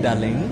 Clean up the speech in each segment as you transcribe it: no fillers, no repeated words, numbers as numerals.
Darling.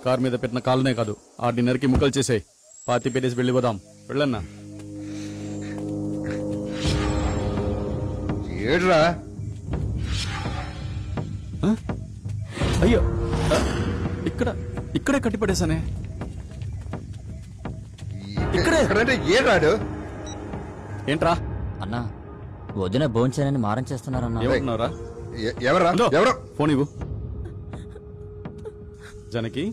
Car మీద పెట్టిన కాలనే కాదు, ఆ డిన్నర్కి ముక్కలు చేసేయి. పాతి పెట్టేసి వెళ్ళిపోదాం. వెళ్ళన్నా. ఏడ్రా? అయ్యో, ఇక్కడే కట్టిపడేసానే. ఇక్కడే ఏడాడు? ఏంట్రా అన్నా, వదిన భోంచేనని మారం చేస్తున్నారన్నా. ఏమంటున్నారా? ఎవరో ఫోన్ ఇవ్వు. జనకి,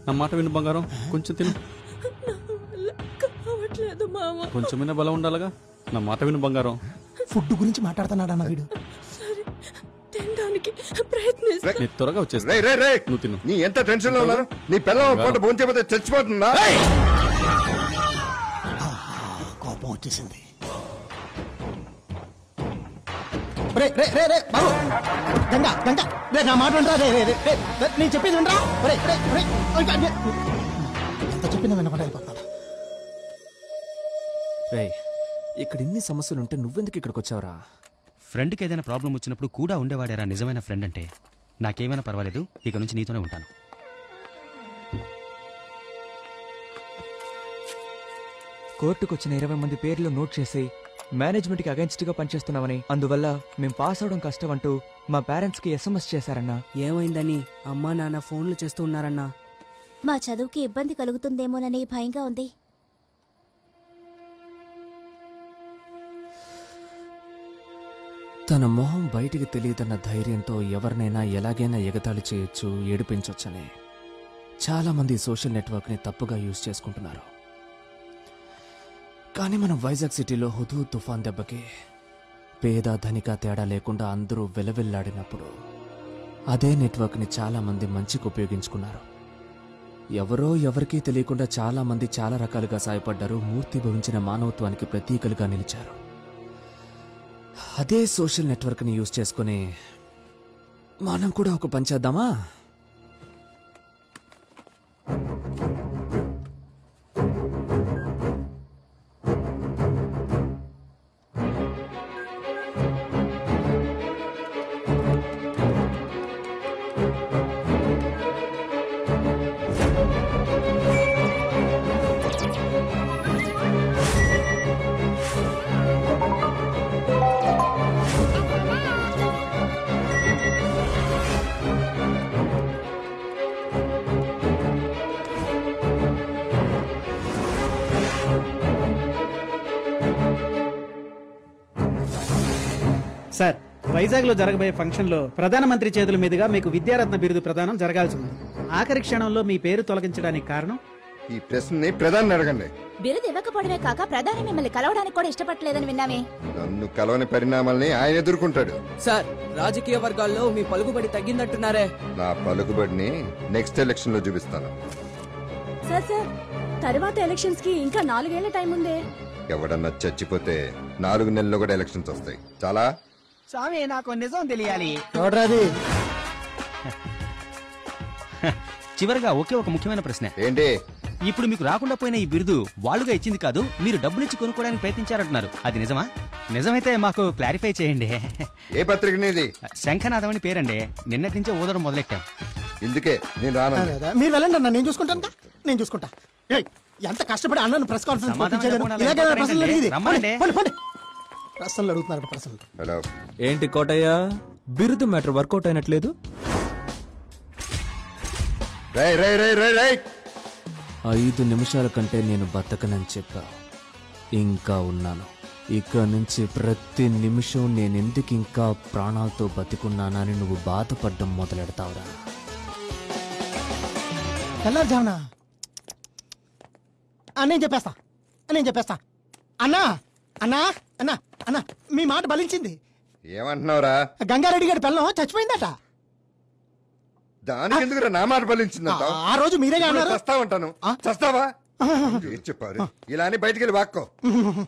నా మాట విను బంగారం. కొంచెం తిను. కొంచెమైనా బలం ఉండాలిగా. నా మాట విను బంగారం. ఫుడ్ గురించి మాట్లాడుతున్నాడు అన్న వీడు. నీ త్వరగా వచ్చేస్తా. నువ్వు తిను. నీ ఎంత టెన్షన్ లో ఉన్నారు? నీ పిల్లల పూట భోంచేపోతే చచ్చిపోతుందా? కోపం వచ్చేసింది. రే రే రే రే బాబు, గంగా గంగా, రే నా మాట వినరా. రే రే రే నేను చెప్పేది వినరా? రే రే రే ఎంత చెప్పినా వినకుండా వెళ్ళిపోతాడు. రే, ఇక్కడ ఇన్ని సమస్యలుంటే నువ్వెందుకు ఇక్కడికి వచ్చావురా? ఫ్రెండ్కి ఏదైనా ప్రాబ్లం వచ్చినప్పుడు కూడా ఉండేవాడేరా నిజమైన ఫ్రెండ్ అంటే. నాకేమైనా పర్వాలేదు, ఇక నుంచి నీతోనే ఉంటాను. కోర్టుకు వచ్చిన 20 మంది పేర్లు నోట్ చేసి మేనేజ్మెంట్కి అగైన్స్ట్ గా పనిచేస్తున్నామని, అందువల్ల మేం పాస్ అవడం కష్టం అంటూ మా పేరెంట్స్ కి SMS చేశారన్నా. ఏమైందని అమ్మా నాన్న ఫోన్లు చేస్తూ ఉన్నారన్నా. మా చదువుకి ఇబ్బంది కలుగుతుందేమోనని భయంగా ఉంది. తన మొహం బయటికి తెలియదన్న ధైర్యంతో ఎవరినైనా ఎలాగైనా ఎగతాళి చేయొచ్చు, ఏడిపించొచ్చని చాలా మంది సోషల్ నెట్వర్క్ ని తప్పుగా యూజ్ చేసుకుంటున్నారు. కానీ మనం వైజాగ్ సిటీలో హుదూ తుఫాన్ దెబ్బకి పేద ధనిక తేడా లేకుండా అందరూ వెలవెల్లాడినప్పుడు అదే నెట్వర్క్ ని చాలా మంది మంచికి ఉపయోగించుకున్నారు. ఎవరో ఎవరికీ తెలియకుండా చాలా మంది చాలా రకాలుగా సాయపడ్డారు. మూర్తి భవించిన మానవత్వానికి ప్రతీకలుగా నిలిచారు. అదే సోషల్ నెట్వర్క్ ని యూజ్ చేసుకుని మనం కూడా ఒక పని చేద్దామా? సార్, వైజాగ్ లో జరగబోయే ఫంక్షన్ లో ప్రధానమంత్రి చేతుల మీదుగా మీకు విద్యారత్న బిరుదు ప్రదానం జరగాల్సి ఉంది. ఆఖరి క్షణంలో మీ పేరు తొలగించడానికి కారణం? ఈ ప్రశ్నని ప్రధాని అడగండి. బిరుదు ఇవ్వకపోవడమే కాక ప్రధాని మిమ్మల్ని కలవడానికి కూడా ఇష్టపడలేదని విన్నామే. నన్ను కలవని పరిణామాల్ని ఆయన ఎదుర్కొంటాడు. సార్, రాజకీయ వర్గాల్లో మీ పలుకుబడి తగ్గిందంటున్నారే. నా పలుకుబడిని నెక్స్ట్ ఎలక్షన్ లో చూపిస్తాను. సార్ సార్, తర్వాత ఎలక్షన్స్ కి ఇంకా 4 ఏళ్ల టైం ఉందే. ఎవడన్నా చచ్చిపోతే 4 నెలల్లో కూడా ఎలక్షన్స్ వస్తాయి. చాలా స్వామి, నాకు నిజం తెలియాలి. చివరిగా ఒకే ఒక ముఖ్యమైన ప్రశ్న. ఏంటి? ఇప్పుడు మీకు రాకుండా పోయిన ఈ బిరుదు వాళ్ళుగా ఇచ్చింది కాదు, మీరు డబ్బులిచ్చి కొనుక్కోవడానికి ప్రయత్నించారంటున్నారు. అది నిజమా? నిజమైతే మాకు క్లారిఫై చేయండి. ఏ పత్రిక నీది? శంఖనాథం అని పేరండి. నిన్నటి నుంచే ఊదడం మొదలెట్టాం. ఇందుకే నేను రాను. మీరు వెళ్ళండి అన్న, నేను చూసుకుంటాను. నేను చూసుకుంటా. ఎంత కష్టపడి అన్నను ప్రెస్ కాన్ఫరెన్స్ ప్రశ్నలు అడుగుతున్నారు. హలో, ఏంటి కోటయ్య, బిరుదు మ్యాటర్ వర్కౌట్ అయినట్లేదు? 5 నిమిషాల కంటే నేను బతకనని చెప్పా. ఇంకా ఉన్నాను. ఇక నుంచి ప్రతి నిమిషం నేనెందుకు ఇంకా ప్రాణాలతో బతికున్నానని నువ్వు బాధపడ్డం మొదలెడతావురా. తెల్లారుజామునా నేను చెప్పేస్తా. అన్నా అన్నా అన్నా అన్నా, మీ మాట బలించింది. ఏమంటున్నావురా? గంగారెడ్డి గారి పిల్లం చచ్చిపోయిందట. దానికి ఎందుకు నా మాట బలించిందంట? ఆ రోజు మీరేగా అన్నారు. చస్తావంటాను. చస్తావా? చెప్పారు. ఇలా అని బయటికి వెళ్ళి వాక్కో.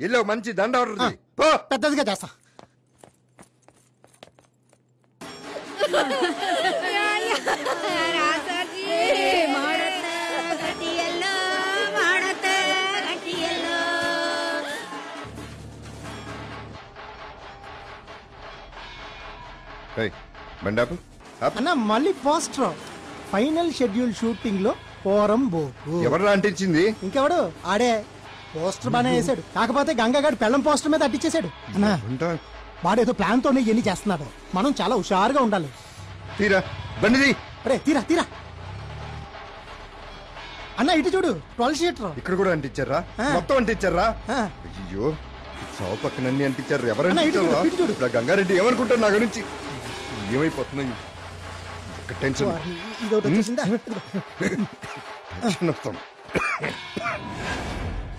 ఇల్లు మంచి దండ ఆర్డర్ పెద్దదిగా చేస్తా. బండాపు అన్న మళ్ళీ పోస్టర్ ఫైనల్ షెడ్యూల్ షూటింగ్ లో పోరం బోకు. ఎవరు అంటించింది? ఇంకెవడు ఆడే. పోస్టర్ బానే వేసాడు, కాకపోతే గంగాగాడు పెళ్ళం పోస్టర్ మీద అట్టించేశాడు. అన్నా వాడేదో ప్లాన్ తోనే ఇవన్నీ చేస్తున్నాడు. మనం చాలా హుషారుగా ఉండాలి. తీరా బండిది. రే తీరా తీరా అన్న, ఇటు చూడు 12 షీటర్. ఇక్కడ కూడా అంటించారా? మొత్తం అంటించారా? అయ్యో చావు పక్కన అన్ని అంటించారు. ఎవరు అంటించారా? ఇప్పుడు గంగారెడ్డి ఏమనుకుంటారు నా గురించి? ఏమైపోతున్నాయి టెన్షన్.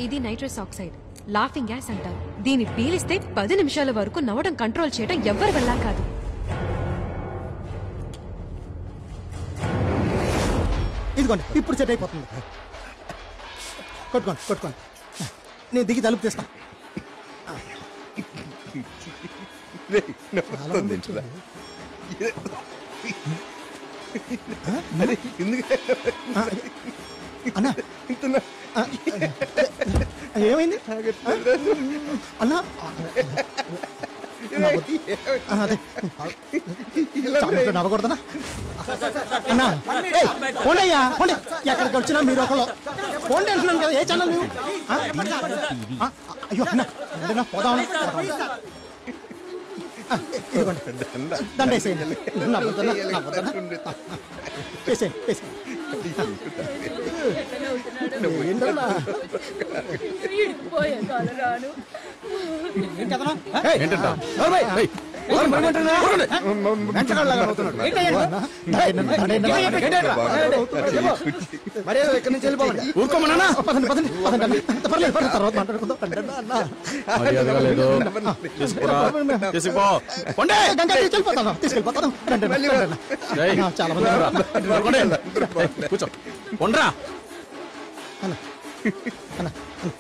ఇది నైట్రస్ ఆక్సైడ్, లాఫింగ్ గ్యాస్ అంటారు. దీన్ని పీలిస్తే 10 నిమిషాల వరకు నవ్వడం కంట్రోల్ చేయడం ఎవ్వరి వల్ల కాదు. ఇదిగోండి ఇప్పుడు సెట్ అయిపోతుంది. కొట్టుకోండి కొట్టుకోండి, నేను దిగి తలుపు తీస్తా. అన్నా ఏమైంది అన్నా? నవ్వకూడదనా అన్నా? పోండి అయ్యా పోండి, ఎక్కడికి వచ్చినా మీరు ఒకళ్ళు పోండి అంటున్నాను కదా. ఏ ఛానల్ నువ్వు? అయ్యో అన్నా పోదాం. ఇదిగోండి దండ వేసేయండి.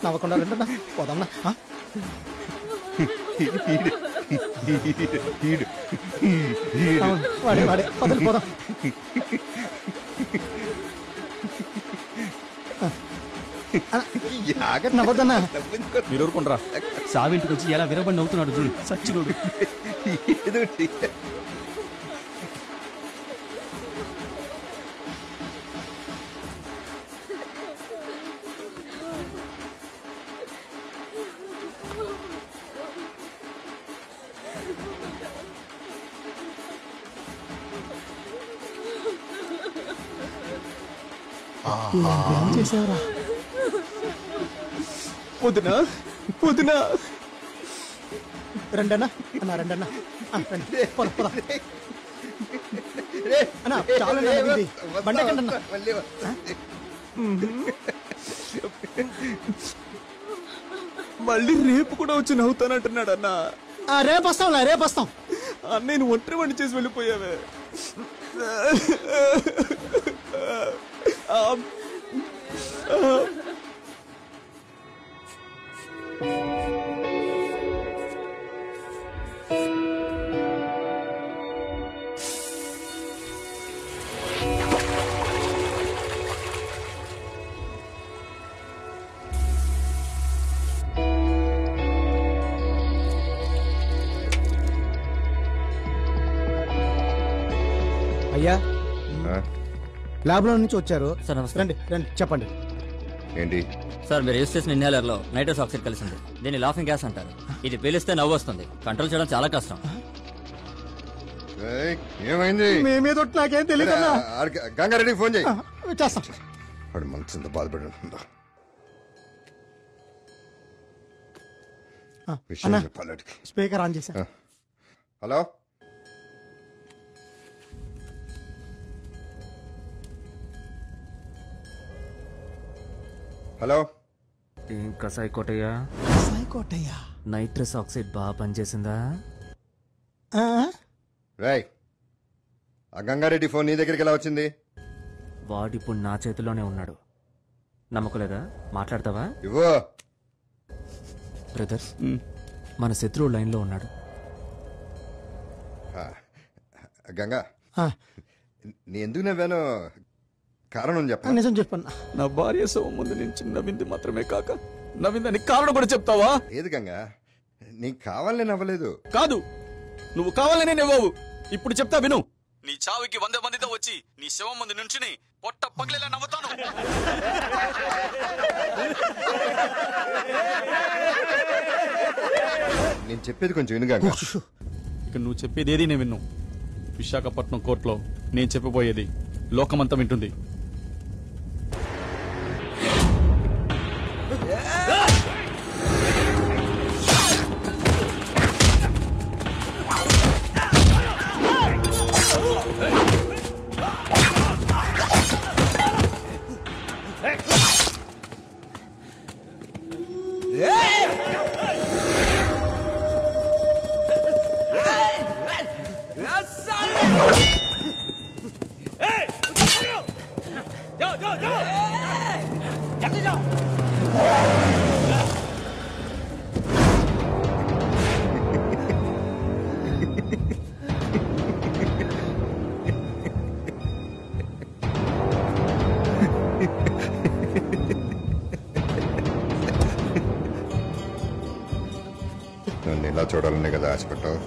నవ్వకుండా రండి, పోదాం. వాడే వాడే పోదాం. నవ్వద్దన్నా. మీరు ఊరుకుంటారా? సావింటికి వచ్చి ఎలా విరబడి నవ్వుతున్నాడు చూడు సచ్చినోడు. ఏం చేసావురా? వద్దునా వద్దునా. రెండన్నా అన్నా, రెండన్నా పొద పొద అన్నా. చాలా బండకండి. మళ్ళీ రేపు కూడా వచ్చి నవ్వుతానంటున్నాడు అన్న. రేపు వస్తాంలా, రేపు వస్తాం. నేను ఒంటరి వండి చేసి వెళ్ళిపోయావే. అయ్యా ల్యాబ్ లో నుంచి వచ్చారు. సార్ నమస్తే. రండి రండి చెప్పండి. ఏంటి సార్, మీరు యూస్ చేసిన ఇన్హేలర్ లో నైట్రస్ ఆక్సైడ్ కలిసింది. దీన్ని లాఫింగ్ గ్యాస్ అంటారు. ఇది పీలిస్తే నవ్వు వస్తుంది. కంట్రోల్ చేయడం చాలా కష్టం. ఏమైంది? మేమేదో నాకేం తెలియదు. గంగారెడ్డికి ఫోన్ చేయి. చేస్తాం. వాడు మనసు బాధపడి ఉంటుందా? విషయం చెప్పాలి. స్పీకర్ ఆన్ చేశా. Hello hello. ఇంకా సైకోటయ్యా, సైకోటయ్యా, నైట్రస్ ఆక్సైడ్ బాగా పనిచేసిందా? రాయ్, ఆ గంగారెడ్డి ఫోన్ నీ దగ్గరికి ఎలా వచ్చింది? వాడిప్పుడు నా చేతిలోనే ఉన్నాడు. నమ్మకలేదా? మాట్లాడతావా? ఇవ్వు. బ్రదర్, మన శత్రువు లైన్లో ఉన్నాడు. గంగా, నీ ఎందుకు నవ్వాను కారణం చెప్ప. నిజం చెప్పన్నా. నా భార్య శవం ముందు నుంచి నవ్వింది మాత్రమే కాక నవ్విందని కారణం కూడా చెప్తావా? ఏది గంగా, నీకు కావాలని నవ్వలేదు. కాదు, నువ్వు కావాలనే నవ్వావు. ఇప్పుడు చెప్తా విను. నీ చావుకి 100 మందితో వచ్చి నీ శవం ముందు నుంచుని పొట్ట పగిలేలా నవ్వుతాను. నేను చెప్పేది కొంచెం విను గంగా. ఇక నువ్వు చెప్పేది ఏది నేను విన్ను. విశాఖపట్నం కోర్టులో నేను చెప్పబోయేది లోకమంతా వింటుంది. నన్ను ఇలా చూడాలనే కదా ఆశపడ్డావు.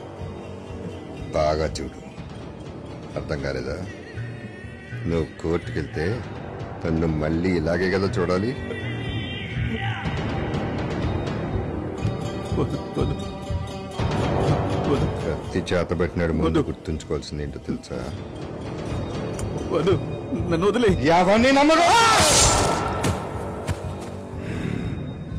బాగా చూడు. అర్థం కాలేదా? నువ్వు కోర్టుకి వెళ్తే నన్ను మళ్ళీ ఇలాగే కదా చూడాలి. కత్తి చేత పెట్టినాడు ముందు గుర్తుంచుకోవాల్సింది ఏంటో తెలుసా? నన్ను వదిలే. ఎవరిని నమ్మరు.